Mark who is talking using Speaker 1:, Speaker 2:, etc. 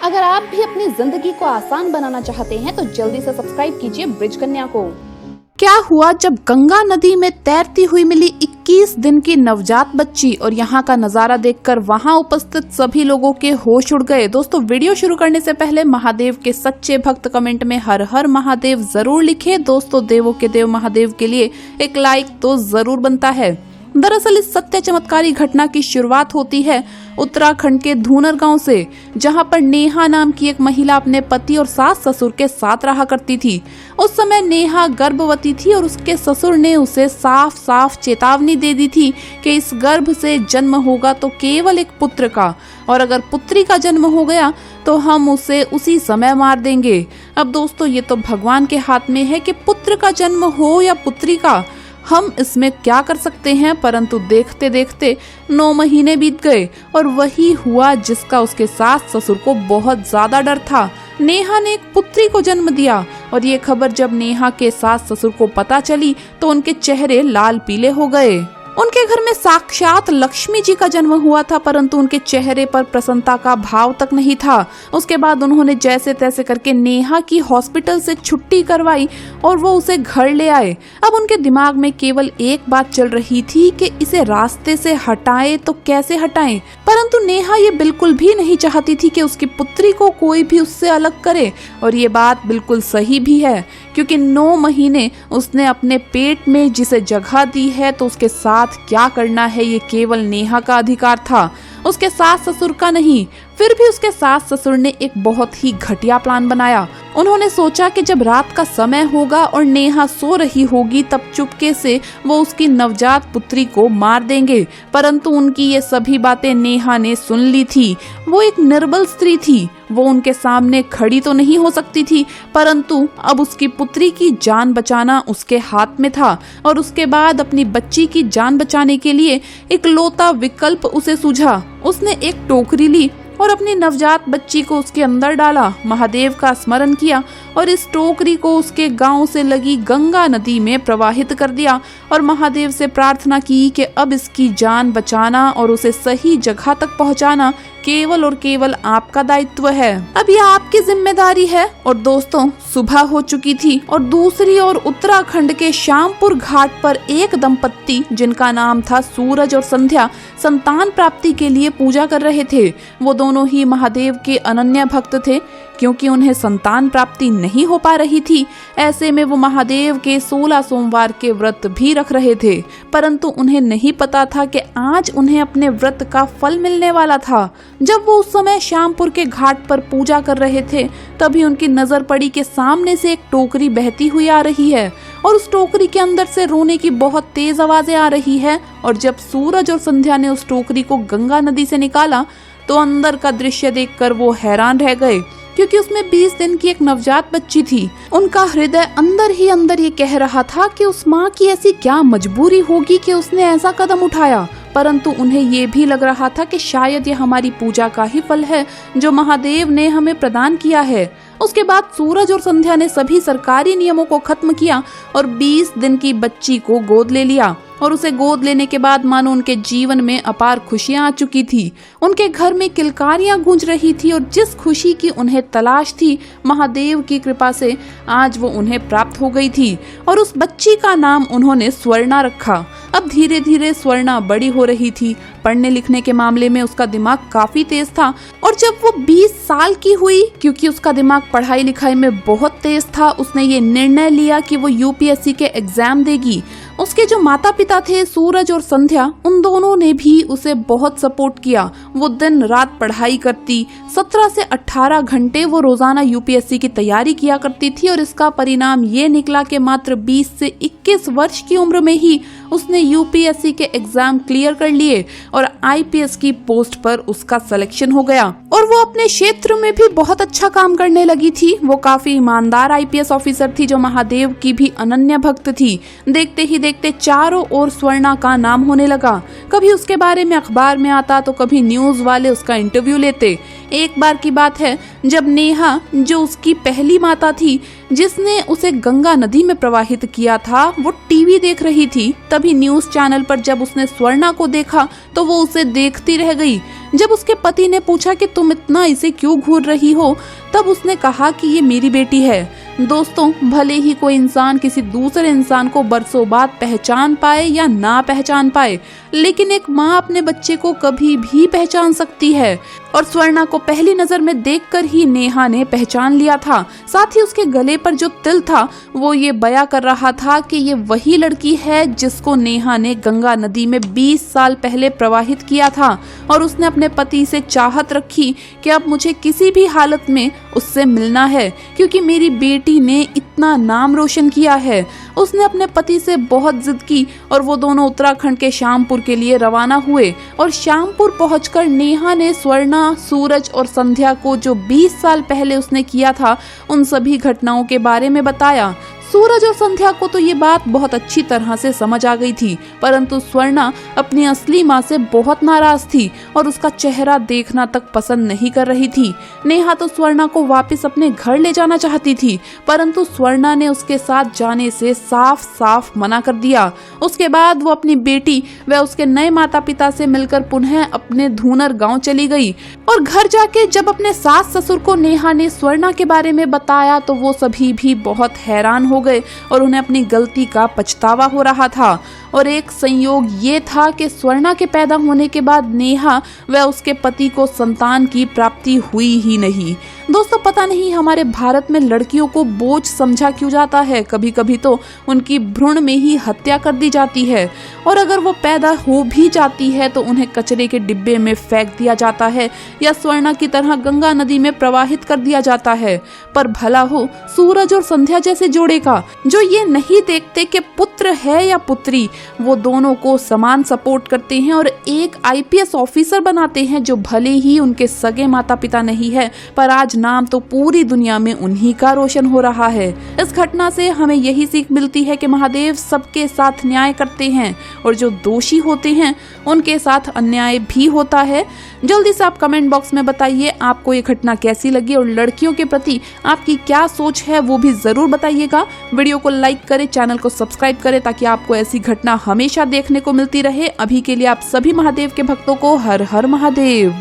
Speaker 1: अगर आप भी अपनी जिंदगी को आसान बनाना चाहते हैं तो जल्दी से सब्सक्राइब कीजिए ब्रिज कन्या को।
Speaker 2: क्या हुआ जब गंगा नदी में तैरती हुई मिली 21 दिन की नवजात बच्ची और यहाँ का नजारा देखकर वहाँ उपस्थित सभी लोगों के होश उड़ गए। दोस्तों, वीडियो शुरू करने से पहले महादेव के सच्चे भक्त कमेंट में हर हर महादेव जरूर लिखे। दोस्तों, देवों के देव महादेव के लिए एक लाइक तो जरूर बनता है। दरअसल इस सत्य चमत्कारी घटना की शुरुआत होती है उत्तराखंड के धूनर गांव से, जहां पर नेहा नाम की एक महिला अपने पति और सास ससुर के साथ रहा करती थी। उस समय नेहा गर्भवती थी और उसके ससुर ने उसे साफ साफ चेतावनी दे दी थी कि इस गर्भ से जन्म होगा तो केवल एक पुत्र का, और अगर पुत्री का जन्म हो गया तो हम उसे उसी समय मार देंगे। अब दोस्तों, ये तो भगवान के हाथ में है कि पुत्र का जन्म हो या पुत्री का, हम इसमें क्या कर सकते हैं। परंतु देखते देखते 9 महीने बीत गए और वही हुआ जिसका उसके सास ससुर को बहुत ज्यादा डर था। नेहा ने एक पुत्री को जन्म दिया और ये खबर जब नेहा के सास ससुर को पता चली तो उनके चेहरे लाल पीले हो गए। उनके घर में साक्षात लक्ष्मी जी का जन्म हुआ था, परंतु उनके चेहरे पर प्रसन्नता का भाव तक नहीं था। उसके बाद उन्होंने जैसे तैसे करके नेहा की हॉस्पिटल से छुट्टी करवाई और वो उसे घर ले आए। अब उनके दिमाग में केवल एक बात चल रही थी कि इसे रास्ते से हटाएं तो कैसे हटाएं। परंतु नेहा ये बिल्कुल भी नहीं चाहती थी कि उसकी पुत्री को कोई भी उससे अलग करे, और ये बात बिल्कुल सही भी है, क्योंकि 9 महीने उसने अपने पेट में जिसे जगह दी है तो उसके साथ क्या करना है ये केवल नेहा का अधिकार था, उसके सास ससुर का नहीं। फिर भी उसके सास ससुर ने एक बहुत ही घटिया प्लान बनाया। उन्होंने सोचा कि जब रात का समय होगा और नेहा सो रही होगी तब चुपके से वो उसकी नवजात पुत्री को मार देंगे। परंतु उनकी ये सभी बातें नेहा ने सुन ली थी। वो एक निर्बल स्त्री थी, वो उनके सामने खड़ी तो नहीं हो सकती थी, परंतु अब उसकी पुत्री की जान बचाना उसके हाथ में था, और उसके बाद अपनी बच्ची की जान बचाने के लिए इकलौता विकल्प उसे सूझा। उसने एक टोकरी ली और अपनी नवजात बच्ची को उसके अंदर डाला, महादेव का स्मरण किया और इस टोकरी को उसके गांव से लगी गंगा नदी में प्रवाहित कर दिया और महादेव से प्रार्थना की कि अब इसकी जान बचाना और उसे सही जगह तक पहुंचाना केवल और केवल आपका दायित्व है, अब यह आपकी जिम्मेदारी है। और दोस्तों, सुबह हो चुकी थी और दूसरी ओर उत्तराखंड के श्यामपुर घाट पर एक दंपत्ति जिनका नाम था सूरज और संध्या संतान प्राप्ति के लिए पूजा कर रहे थे। वो दोनों ही महादेव के अनन्य भक्त थे। क्योंकि उन्हें संतान प्राप्ति नहीं हो पा रही थी, ऐसे में वो महादेव के 16 सोमवार के व्रत भी रख रहे थे, परंतु उन्हें नहीं पता था कि आज उन्हें अपने व्रत का फल मिलने वाला था। जब वो उस समय श्यामपुर के घाट पर पूजा कर रहे थे तभी उनकी नजर पड़ी कि सामने से एक टोकरी बहती हुई आ रही है और उस टोकरी के अंदर से रोने की बहुत तेज आवाजें आ रही है। और जब सूरज और संध्या ने उस टोकरी को गंगा नदी से निकाला तो अंदर का दृश्य देखकर वो हैरान रह गए, क्योंकि उसमें 20 दिन की एक नवजात बच्ची थी। उनका हृदय अंदर ही अंदर ये कह रहा था कि उस माँ की ऐसी क्या मजबूरी होगी कि उसने ऐसा कदम उठाया, परंतु उन्हें ये भी लग रहा था कि शायद ये हमारी पूजा का ही फल है जो महादेव ने हमें प्रदान किया है। उसके बाद सूरज और संध्या ने सभी सरकारी नियमों को खत्म किया और 20 दिन की बच्ची को गोद ले लिया, और उसे गोद लेने के बाद मानो उनके जीवन में अपार खुशियां आ चुकी थी। उनके घर में किलकारियां गूंज रही थी और जिस खुशी की उन्हें तलाश थी, महादेव की कृपा से आज वो उन्हें प्राप्त हो गई थी, और उस बच्ची का नाम उन्होंने स्वर्णा रखा। अब धीरे धीरे स्वर्णा बड़ी हो रही थी। पढ़ने लिखने के मामले में उसका दिमाग काफी तेज था, और जब वो 20 साल की हुई, क्योंकि उसका दिमाग पढ़ाई लिखाई में बहुत तेज था, उसने ये निर्णय लिया कि वो यूपीएससी के एग्जाम देगी। उसके जो माता पिता थे सूरज और संध्या, उन दोनों ने भी उसे बहुत सपोर्ट किया। वो दिन रात पढ़ाई करती, 17 से 18 घंटे वो रोजाना यूपीएससी की तैयारी किया करती थी, और इसका परिणाम ये निकला कि मात्र 20 से 21 वर्ष की उम्र में ही उसने यूपीएससी के एग्जाम क्लियर कर लिए और आईपीएस की पोस्ट पर उसका सिलेक्शन हो गया, और वो अपने क्षेत्र में भी बहुत अच्छा काम करने लगी थी। वो काफी ईमानदार आईपीएस ऑफिसर थी जो महादेव की भी अनन्य भक्त थी। देखते ही देखते चारों ओर स्वर्णा का नाम होने लगा। कभी उसके बारे में अखबार में आता तो कभी न्यूज वाले उसका इंटरव्यू लेते। एक बार की बात है जब नेहा, जो उसकी पहली माता थी, जिसने उसे गंगा नदी में प्रवाहित किया था वो टीवी देख रही थी। तभी न्यूज चैनल पर जब उसने स्वर्णा को देखा तो वो उसे देखती रह गई। जब उसके पति ने पूछा कि तुम इतना इसे क्यों घूर रही हो, तब उसने कहा कि ये मेरी बेटी है। दोस्तों, भले ही कोई इंसान किसी दूसरे इंसान को बरसों बाद पहचान पाए या ना पहचान पाए, लेकिन एक माँ अपने बच्चे को कभी भी पहचान सकती है। और स्वर्णा को पहली नजर में देखकर ही नेहा ने पहचान लिया था। साथ ही उसके गले पर जो तिल था वो ये बयां कर रहा था कि ये वही लड़की है जिसको नेहा ने गंगा नदी में 20 साल पहले प्रवाहित किया था। और उसने अपने पति से चाहत रखी कि अब मुझे किसी भी हालत में उससे मिलना है, क्योंकि मेरी बेटी ने इतना नाम रोशन किया है। उसने अपने पति से बहुत जिद की और वो दोनों उत्तराखंड के श्यामपुर के लिए रवाना हुए। और श्यामपुर पहुंचकर नेहा ने स्वर्णा, सूरज और संध्या को जो 20 साल पहले उसने किया था उन सभी घटनाओं के बारे में बताया। सूरज और संध्या को तो ये बात बहुत अच्छी तरह से समझ आ गई थी, परंतु स्वर्णा अपनी असली माँ से बहुत नाराज थी और उसका चेहरा देखना तक पसंद नहीं कर रही थी। नेहा तो स्वर्णा को वापस अपने घर ले जाना चाहती थी, परंतु स्वर्णा ने उसके साथ जाने से साफ साफ मना कर दिया। उसके बाद वो अपनी बेटी व उसके नए माता पिता से मिलकर पुनः अपने धूनर गाँव चली गई। और घर जाके जब अपने सास ससुर को नेहा ने स्वर्णा के बारे में बताया तो वो सभी भी बहुत हैरान हो गए और उन्हें अपनी गलती का पछतावा हो रहा था। और एक संयोग ये था कि स्वर्णा के पैदा होने के बाद नेहा व उसके पति को संतान की प्राप्ति हुई ही नहीं। दोस्तों, पता नहीं हमारे भारत में लड़कियों को बोझ समझा क्यों जाता है। कभी कभी तो उनकी भ्रूण में ही हत्या कर दी जाती है, और अगर वो पैदा हो भी जाती है तो उन्हें कचरे के डिब्बे में फेंक दिया जाता है या स्वर्णा की तरह गंगा नदी में प्रवाहित कर दिया जाता है। पर भला हो सूरज और संध्या जैसे जोड़े का, जो ये नहीं देखते कि पुत्र है या पुत्री, वो दोनों को समान सपोर्ट करते हैं और एक IPS ऑफिसर बनाते हैं, जो भले ही उनके सगे माता पिता नहीं है, पर आज नाम तो पूरी दुनिया में उन्हीं का रोशन हो रहा है। इस घटना से हमें यही सीख मिलती है कि महादेव सबके साथ न्याय करते हैं और जो दोषी होते हैं उनके साथ अन्याय भी होता है। जल्दी से आप कमेंट बॉक्स में बताइए आपको ये घटना कैसी लगी और लड़कियों के प्रति आपकी क्या सोच है वो भी जरूर बताइएगा। वीडियो को लाइक करें, चैनल को सब्सक्राइब करें ताकि आपको ऐसी घटना हमेशा देखने को मिलती रहे। अभी के लिए आप सभी महादेव के भक्तों को हर हर महादेव।